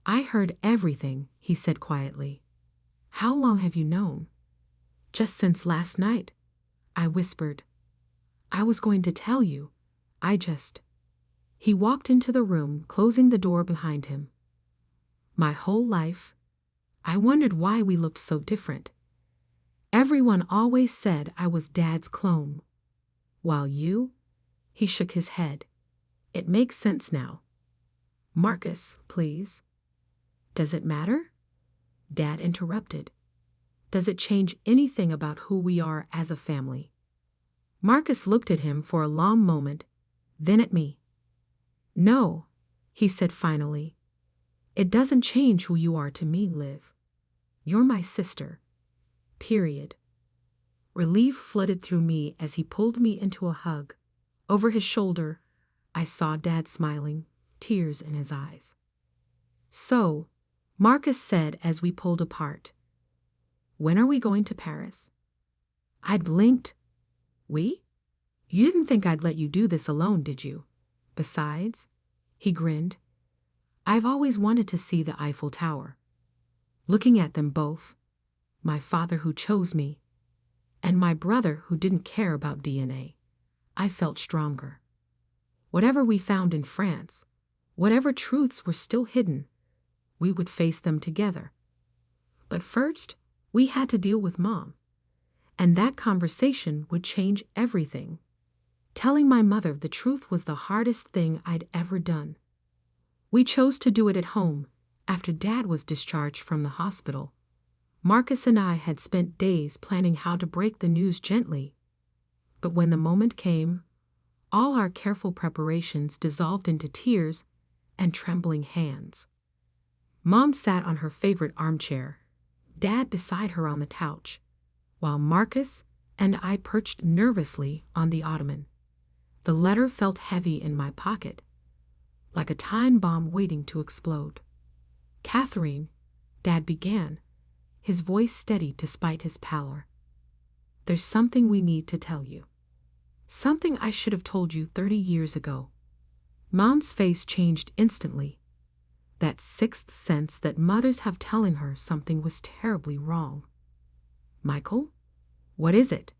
I heard everything," he said quietly. "How long have you known?" Just since last night, I whispered. I was going to tell you. He walked into the room, closing the door behind him. My whole life, I wondered why we looked so different. Everyone always said I was Dad's clone. While you, he shook his head. It makes sense now. Marcus, please. Does it matter? Dad interrupted. Does it change anything about who we are as a family? Marcus looked at him for a long moment, then at me. No, he said finally. It doesn't change who you are to me, Liv. You're my sister. Period. Relief flooded through me as he pulled me into a hug. Over his shoulder, I saw Dad smiling, tears in his eyes. So, Marcus said as we pulled apart, when are we going to Paris? I blinked. We? You didn't think I'd let you do this alone, did you? Besides, he grinned, I've always wanted to see the Eiffel Tower. Looking at them both, my father who chose me, and my brother who didn't care about DNA, I felt stronger. Whatever we found in France, whatever truths were still hidden, we would face them together. But first, we had to deal with Mom. And that conversation would change everything. Telling my mother the truth was the hardest thing I'd ever done. We chose to do it at home, after Dad was discharged from the hospital. Marcus and I had spent days planning how to break the news gently. But when the moment came, all our careful preparations dissolved into tears and trembling hands. Mom sat on her favorite armchair, Dad beside her on the couch, while Marcus and I perched nervously on the ottoman. The letter felt heavy in my pocket, like a time bomb waiting to explode. Catherine, Dad began, his voice steady despite his pallor. There's something we need to tell you. Something I should have told you 30 years ago. Mom's face changed instantly. That sixth sense that mothers have telling her something was terribly wrong. Michael? What is it?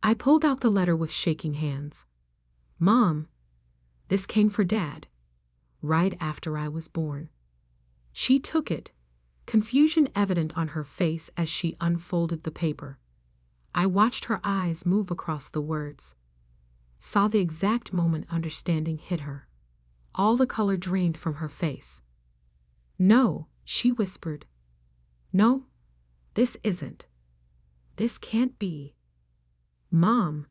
I pulled out the letter with shaking hands. Mom, this came for Dad, right after I was born. She took it, confusion evident on her face as she unfolded the paper. I watched her eyes move across the words, saw the exact moment understanding hit her. All the color drained from her face. No, she whispered. No, this isn't. This can't be. Mom,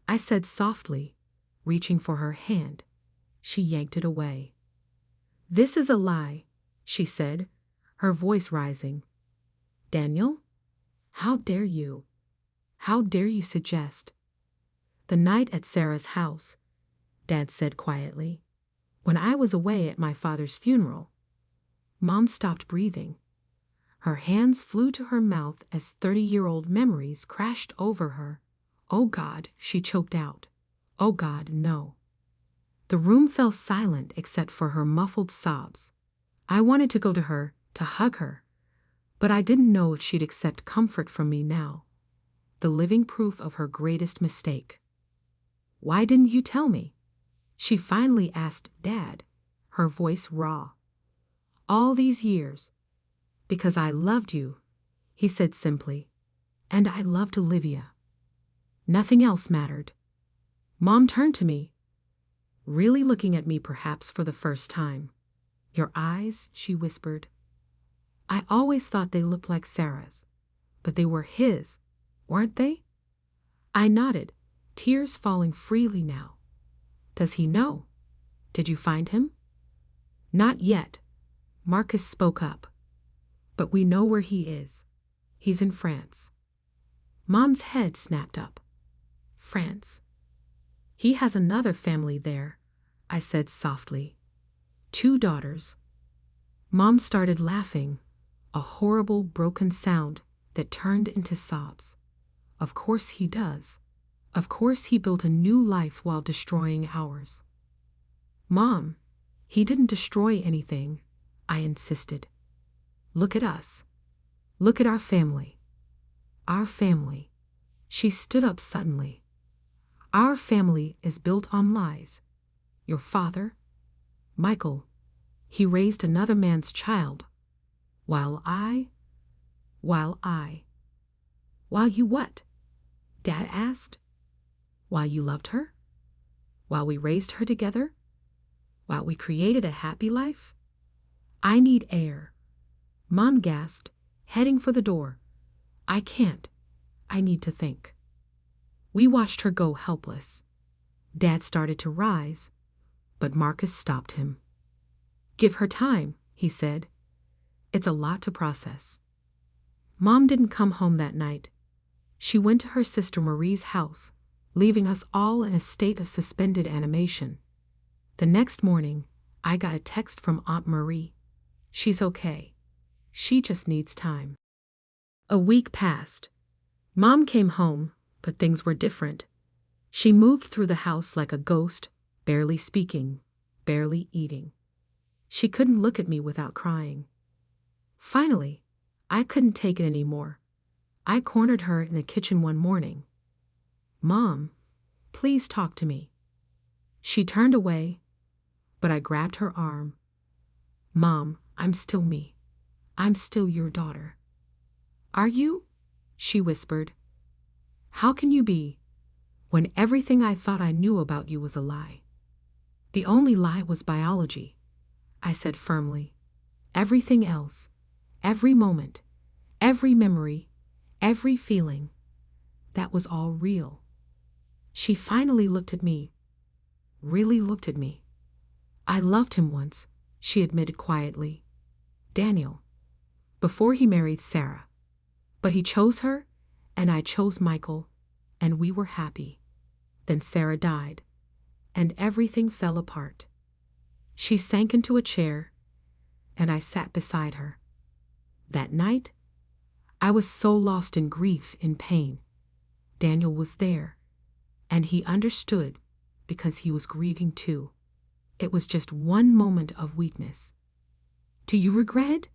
I said softly, reaching for her hand. She yanked it away. This is a lie, she said, her voice rising. Daniel, how dare you? How dare you suggest? The night at Sarah's house, Dad said quietly, when I was away at my father's funeral. Mom stopped breathing. Her hands flew to her mouth as 30-year-old memories crashed over her. Oh God, she choked out. Oh God, no. The room fell silent except for her muffled sobs. I wanted to go to her, to hug her, but I didn't know if she'd accept comfort from me now. The living proof of her greatest mistake. Why didn't you tell me? She finally asked Dad, her voice raw. All these years. Because I loved you, he said simply, and I loved Olivia. Nothing else mattered. Mom turned to me, really looking at me perhaps for the first time. Your eyes, she whispered. I always thought they looked like Sarah's, but they were his, weren't they? I nodded, tears falling freely now. Does he know? Did you find him? Not yet, Marcus spoke up. But we know where he is. He's in France. Mom's head snapped up. France. He has another family there, I said softly. 2 daughters. Mom started laughing, a horrible broken sound that turned into sobs. Of course he does. Of course he built a new life while destroying ours. Mom, he didn't destroy anything, I insisted. Look at us. Look at our family. Our family. She stood up suddenly. Our family is built on lies. Your father, Michael, he raised another man's child. While you what? Dad asked. While you loved her? While we raised her together? While we created a happy life? I need air. Mom gasped, heading for the door. I can't. I need to think. We watched her go helpless. Dad started to rise, but Marcus stopped him. Give her time, he said. It's a lot to process. Mom didn't come home that night. She went to her sister Marie's house, leaving us all in a state of suspended animation. The next morning, I got a text from Aunt Marie. She's okay. She just needs time. A week passed. Mom came home, but things were different. She moved through the house like a ghost, barely speaking, barely eating. She couldn't look at me without crying. Finally, I couldn't take it anymore. I cornered her in the kitchen one morning. Mom, please talk to me. She turned away, but I grabbed her arm. Mom, I'm still me. I'm still your daughter. Are you? She whispered. How can you be, when everything I thought I knew about you was a lie? The only lie was biology, I said firmly. Everything else, every moment, every memory, every feeling, that was all real. She finally looked at me, really looked at me. I loved him once, she admitted quietly. Daniel, before he married Sarah. But he chose her, and I chose Michael, and we were happy. Then Sarah died, and everything fell apart. She sank into a chair, and I sat beside her. That night, I was so lost in grief, in pain. Daniel was there, and he understood because he was grieving too. It was just one moment of weakness. Do you regret it?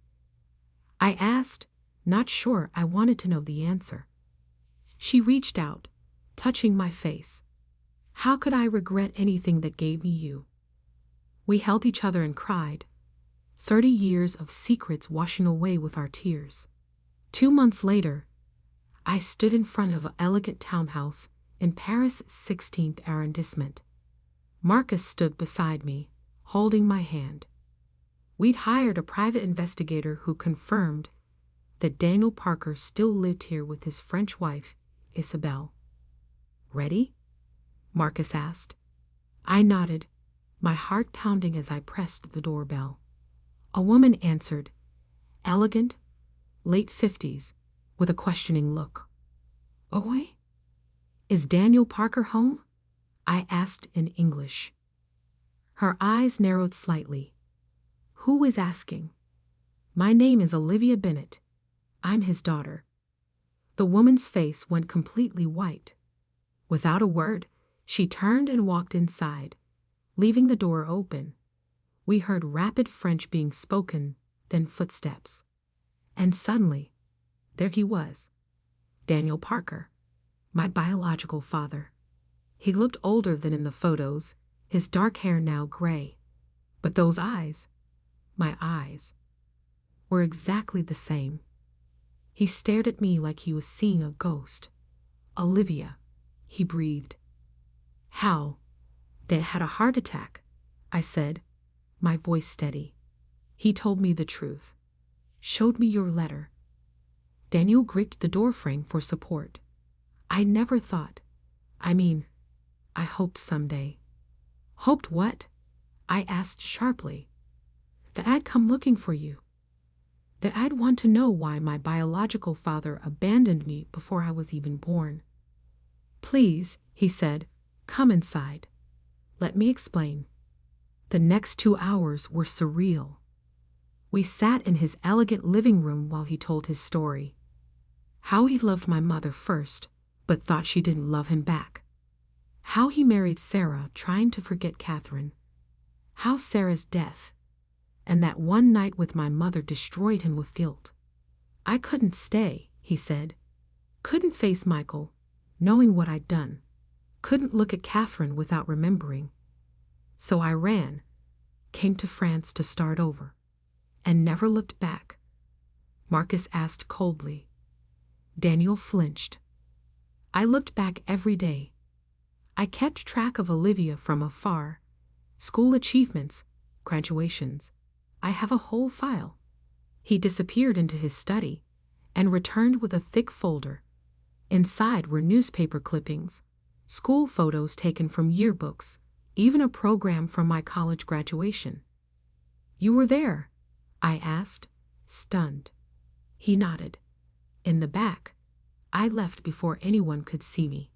I asked, not sure I wanted to know the answer. She reached out, touching my face. How could I regret anything that gave me you? We held each other and cried, 30 years of secrets washing away with our tears. 2 months later, I stood in front of an elegant townhouse in Paris' 16th arrondissement. Marcus stood beside me, holding my hand. We'd hired a private investigator who confirmed that Daniel Parker still lived here with his French wife, Isabelle. Ready? Marcus asked. I nodded, my heart pounding as I pressed the doorbell. A woman answered, elegant, late 50s, with a questioning look. Oi? Is Daniel Parker home? I asked in English. Her eyes narrowed slightly. Who is asking? My name is Olivia Bennett. I'm his daughter. The woman's face went completely white. Without a word, she turned and walked inside, leaving the door open. We heard rapid French being spoken, then footsteps. And suddenly, there he was, Daniel Parker, my biological father. He looked older than in the photos, his dark hair now gray. But those eyes, my eyes, were exactly the same. He stared at me like he was seeing a ghost. Olivia, he breathed. How? They had a heart attack, I said, my voice steady. He told me the truth. Showed me your letter. Daniel gripped the doorframe for support. I never thought. I hoped someday. Hoped what? I asked sharply. That I'd come looking for you. That I'd want to know why my biological father abandoned me before I was even born. Please, he said, come inside. Let me explain. The next 2 hours were surreal. We sat in his elegant living room while he told his story. How he loved my mother first, but thought she didn't love him back. How he married Sarah, trying to forget Catherine. How Sarah's death, and that one night with my mother destroyed him with guilt. I couldn't stay, he said. Couldn't face Michael, knowing what I'd done. Couldn't look at Catherine without remembering. So I ran, came to France to start over, and never looked back. Marcus asked coldly. Daniel flinched. I looked back every day. I kept track of Olivia from afar. School achievements, graduations. I have a whole file. He disappeared into his study and returned with a thick folder. Inside were newspaper clippings, school photos taken from yearbooks, even a program from my college graduation. You were there? I asked, stunned. He nodded. In the back. I left before anyone could see me.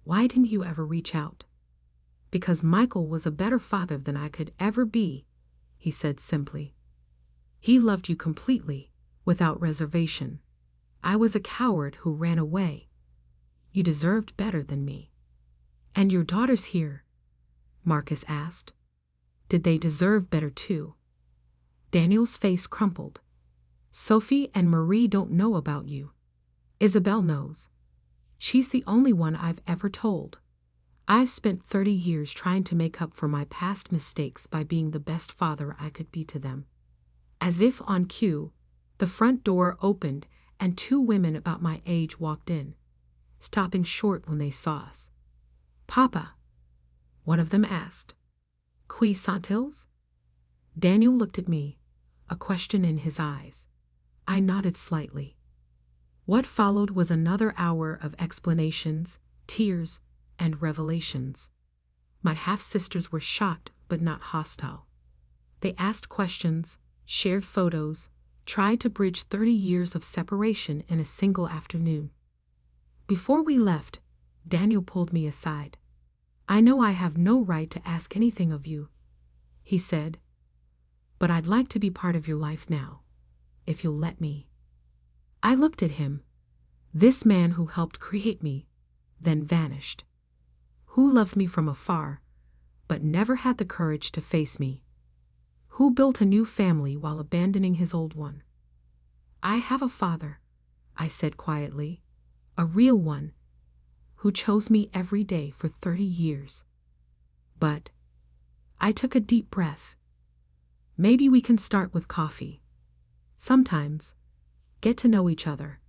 Why didn't you ever reach out? Because Michael was a better father than I could ever be, he said simply. He loved you completely, without reservation. I was a coward who ran away. You deserved better than me. And your daughters here? Marcus asked. Did they deserve better too? Daniel's face crumpled. Sophie and Marie don't know about you. Isabel knows. She's the only one I've ever told. I've spent 30 years trying to make up for my past mistakes by being the best father I could be to them. As if on cue, the front door opened and 2 women about my age walked in, stopping short when they saw us. Papa, one of them asked. Qui sont-ils? Daniel looked at me, a question in his eyes. I nodded slightly. What followed was another hour of explanations, tears, and revelations. My half-sisters were shocked but not hostile. They asked questions, shared photos, tried to bridge 30 years of separation in a single afternoon. Before we left, Daniel pulled me aside. I know I have no right to ask anything of you, he said, but I'd like to be part of your life now, if you'll let me. I looked at him, this man who helped create me, then vanished, who loved me from afar, but never had the courage to face me, who built a new family while abandoning his old one. I have a father, I said quietly, a real one, who chose me every day for 30 years. But I took a deep breath. Maybe we can start with coffee. Sometimes, get to know each other.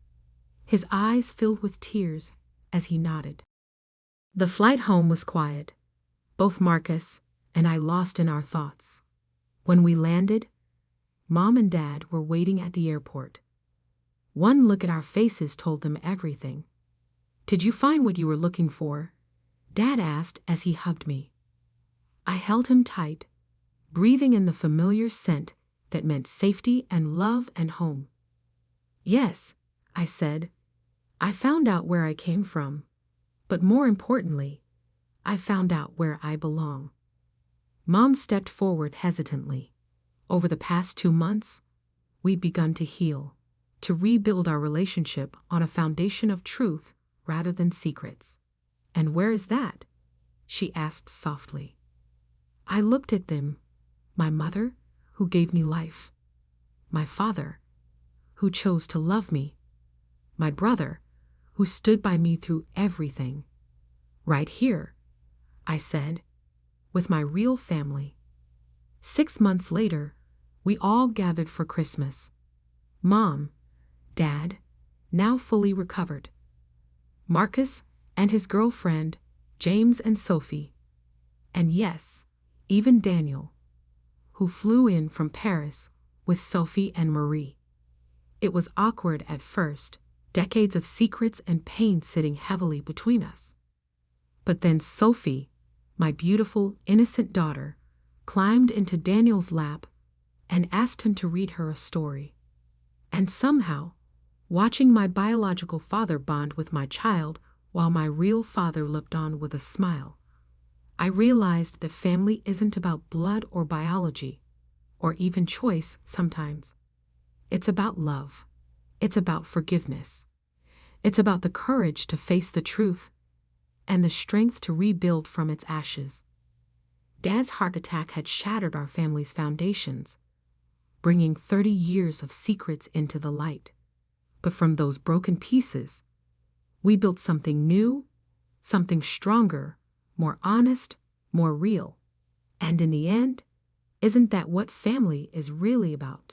His eyes filled with tears as he nodded. The flight home was quiet, both Marcus and I lost in our thoughts. When we landed, Mom and Dad were waiting at the airport. One look at our faces told them everything. Did you find what you were looking for? Dad asked as he hugged me. I held him tight, breathing in the familiar scent that meant safety and love and home. Yes, I said. I found out where I came from, but more importantly, I found out where I belong. Mom stepped forward hesitantly. Over the past 2 months, we'd begun to heal, to rebuild our relationship on a foundation of truth rather than secrets. And where is that? She asked softly. I looked at them, my mother, who gave me life, my father, who chose to love me, my brother, who stood by me through everything. Right here, I said, with my real family. 6 months later, we all gathered for Christmas. Mom, Dad, now fully recovered. Marcus and his girlfriend, James and Sophie. And yes, even Daniel, who flew in from Paris with Sophie and Marie. It was awkward at first, decades of secrets and pain sitting heavily between us. But then Sophie, my beautiful, innocent daughter, climbed into Daniel's lap and asked him to read her a story. And somehow, watching my biological father bond with my child while my real father looked on with a smile, I realized that family isn't about blood or biology, or even choice sometimes. It's about love. It's about forgiveness. It's about the courage to face the truth and the strength to rebuild from its ashes. Dad's heart attack had shattered our family's foundations, bringing 30 years of secrets into the light. But from those broken pieces, We built something new, something stronger, more honest, more real. And in the end, isn't that what family is really about?